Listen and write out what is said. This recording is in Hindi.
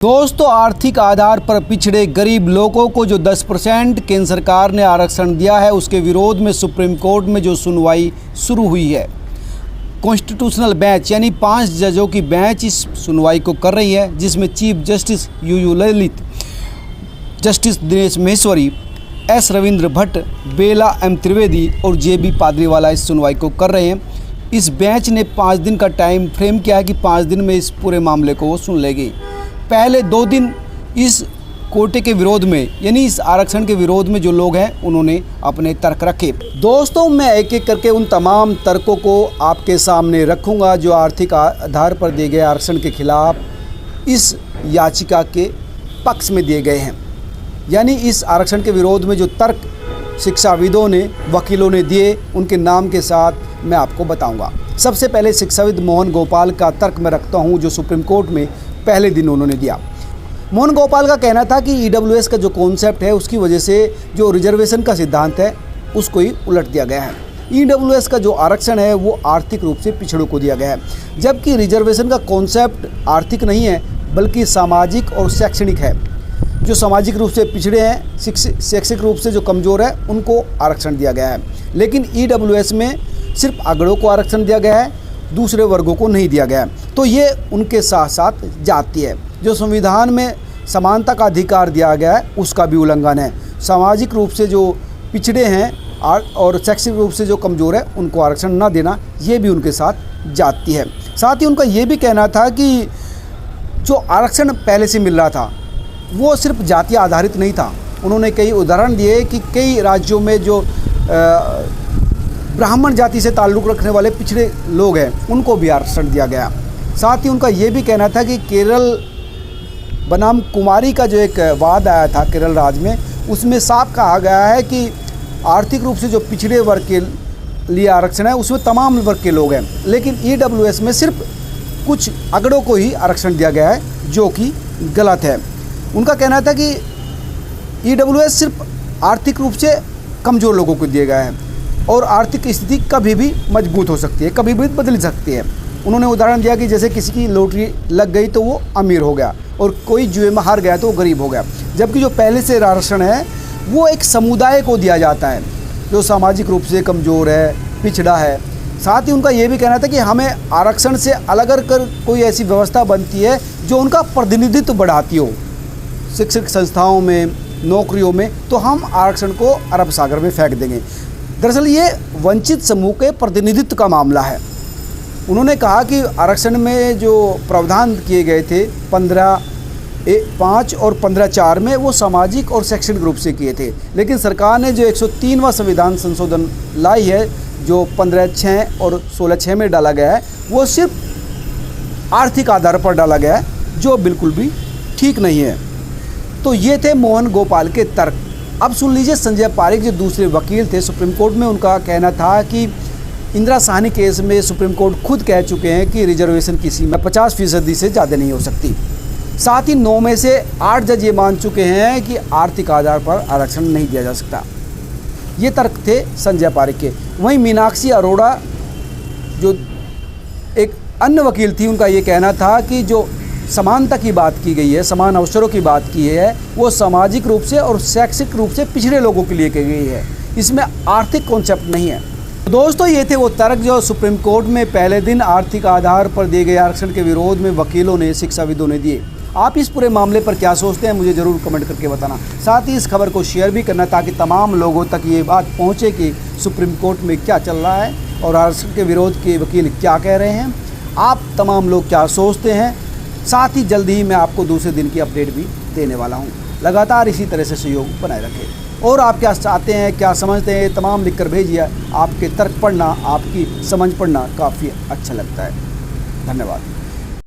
दोस्तों, आर्थिक आधार पर पिछड़े गरीब लोगों को जो 10% केंद्र सरकार ने आरक्षण दिया है, उसके विरोध में सुप्रीम कोर्ट में जो सुनवाई शुरू हुई है। कॉन्स्टिट्यूशनल बेंच यानी 5 जजों की बेंच इस सुनवाई को कर रही है, जिसमें chief justice U Lalit, justice Dinesh Maheshwari, S Ravindra Bhat, Bela M Trivedi और JB पादरीवाला इस सुनवाई को कर रहे हैं। इस बेंच ने 5 दिन का टाइम फ्रेम किया है कि 5 दिन में इस पूरे मामले को वो सुन लेगी। पहले 2 दिन इस कोटे के विरोध में यानी इस आरक्षण के विरोध में जो लोग हैं उन्होंने अपने तर्क रखे। दोस्तों, मैं एक एक करके उन तमाम तर्कों को आपके सामने रखूंगा जो आर्थिक आधार पर दिए गए आरक्षण के खिलाफ इस याचिका के पक्ष में दिए गए हैं। यानी इस आरक्षण के विरोध में जो तर्क शिक्षाविदों ने, वकीलों ने दिए, उनके नाम के साथ मैं आपको बताऊंगा। सबसे पहले शिक्षाविद मोहन गोपाल का तर्क मैं रखता हूं, जो सुप्रीम कोर्ट में पहले दिन उन्होंने दिया। मोहन गोपाल का कहना था कि EWS का जो कॉन्सेप्ट है, उसकी वजह से जो रिजर्वेशन का सिद्धांत है उसको ही उलट दिया गया है। EWS का जो आरक्षण है वो आर्थिक रूप से पिछड़ों को दिया गया है, जबकि रिजर्वेशन का कॉन्सेप्ट आर्थिक नहीं है बल्कि सामाजिक और शैक्षणिक है। जो सामाजिक रूप से पिछड़े हैं, शैक्षिक रूप से जो कमज़ोर है, उनको आरक्षण दिया गया है। लेकिन EWS में सिर्फ अगड़ों को आरक्षण दिया गया है, दूसरे वर्गों को नहीं दिया गया है। तो ये उनके साथ साथ जाती है। जो संविधान में समानता का अधिकार दिया गया है उसका भी उल्लंघन है। सामाजिक रूप से जो पिछड़े हैं और शैक्षिक रूप से जो कमज़ोर है उनको आरक्षण न देना, ये भी उनके साथ जाती है। साथ ही उनका ये भी कहना था कि जो आरक्षण पहले से मिल रहा था वो सिर्फ जाति आधारित नहीं था। उन्होंने कई उदाहरण दिए कि कई राज्यों में जो ब्राह्मण जाति से ताल्लुक़ रखने वाले पिछड़े लोग हैं उनको भी आरक्षण दिया गया। साथ ही उनका ये भी कहना था कि केरल बनाम कुमारी का जो एक वाद आया था केरल राज्य में, उसमें साफ कहा गया है कि आर्थिक रूप से जो पिछड़े वर्ग के लिए आरक्षण है उसमें तमाम वर्ग के लोग हैं, लेकिन EWS में सिर्फ कुछ अगड़ों को ही आरक्षण दिया गया है, जो कि गलत है। उनका कहना था कि EWS सिर्फ आर्थिक रूप से कमज़ोर लोगों को दिया गया है और आर्थिक स्थिति कभी भी मजबूत हो सकती है, कभी भी बदल सकती है। उन्होंने उदाहरण दिया कि जैसे किसी की लॉटरी लग गई तो वो अमीर हो गया और कोई जुए में हार गया तो वो गरीब हो गया, जबकि जो पहले से आरक्षण है वो एक समुदाय को दिया जाता है जो सामाजिक रूप से कमज़ोर है, पिछड़ा है। साथ ही उनका ये भी कहना था कि हमें आरक्षण से अलग कर कोई ऐसी व्यवस्था बनती है जो उनका प्रतिनिधित्व बढ़ाती हो शिक्षक संस्थाओं में, नौकरियों में, तो हम आरक्षण को अरब सागर में फेंक देंगे। दरअसल ये वंचित समूह के प्रतिनिधित्व का मामला है। उन्होंने कहा कि आरक्षण में जो प्रावधान किए गए थे 15(5) और 15(4) में, वो सामाजिक और शैक्षणिक रूप से किए थे, लेकिन सरकार ने जो 103वां संविधान संशोधन लाई है, जो 15(6) और 16(6) में डाला गया है, वो सिर्फ आर्थिक आधार पर डाला गया है, जो बिल्कुल भी ठीक नहीं है। तो ये थे मोहन गोपाल के तर्क। अब सुन लीजिए संजय पारीक, जो दूसरे वकील थे सुप्रीम कोर्ट में। उनका कहना था कि इंदिरा साहनी केस में सुप्रीम कोर्ट खुद कह चुके हैं कि रिजर्वेशन की सीमा 50% से ज़्यादा नहीं हो सकती। साथ ही 9 में से 8 जज ये मान चुके हैं कि आर्थिक आधार पर आरक्षण नहीं दिया जा सकता। ये तर्क थे संजय पारीक के। वहीं मीनाक्षी अरोड़ा, जो एक अन्य वकील थी, उनका ये कहना था कि जो समानता की बात की गई है, समान अवसरों की बात की है, वो सामाजिक रूप से और शैक्षिक रूप से पिछड़े लोगों के लिए की गई है, इसमें आर्थिक कॉन्सेप्ट नहीं है। दोस्तों, ये थे वो तर्क जो सुप्रीम कोर्ट में पहले दिन आर्थिक आधार पर दिए गए आरक्षण के विरोध में वकीलों ने, शिक्षाविदों ने दिए। आप इस पूरे मामले पर क्या सोचते हैं, मुझे ज़रूर कमेंट करके बताना। साथ ही इस खबर को शेयर भी करना ताकि तमाम लोगों तक ये बात पहुँचे कि सुप्रीम कोर्ट में क्या चल रहा है और आरक्षण के विरोध के वकील क्या कह रहे हैं, आप तमाम लोग क्या सोचते हैं। साथ ही जल्दी ही मैं आपको दूसरे दिन की अपडेट भी देने वाला हूँ। लगातार इसी तरह से सहयोग बनाए रखें। और आप क्या चाहते हैं, क्या समझते हैं, तमाम लिखकर भेजिए। आपके तर्क पढ़ना, आपकी समझ पढ़ना काफ़ी अच्छा लगता है। धन्यवाद।